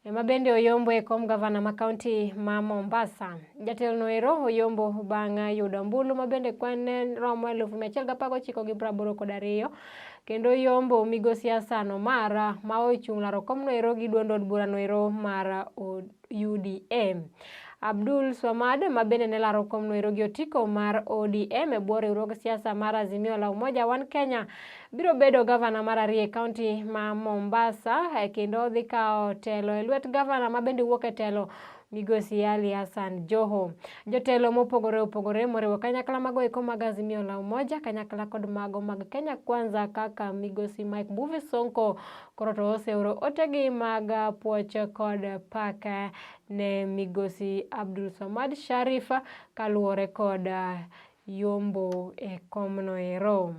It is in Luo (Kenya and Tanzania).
Ema bende oyombo e kom gavana ma kaunti ma Mombasa. Jatelo no ero oyombo bang' yudo ombulu ma bende kwan romo 1,192 kendo oyombo migosi Hassan Omar ma ochung' laro kom no ero gi duond od bura no ero mar UDM. Abdul Swamad ma bende ne laro kom no ero gi otiko mar ODM e bwo riwruog siasa mar Azimio la Umoja One Kenya biro bedo gavana mar ariyo e kaunti ma Mombasa kendo dhi kawo telo e lwet gavana ma bende wuok e telo migosi Ali Hassan Joho. Jotelo mopogore opogore moriwo kanyakla mago eko mag Azimio la Umoja kanyakla kod mago mag Kenya Kwanza kaka migosi Mike Mbuvi Sonko koro to oseoro otegi mag puoch kod pak ne migosi Abdul Swamad Sharif kaluwore kod yombo e kom no ero.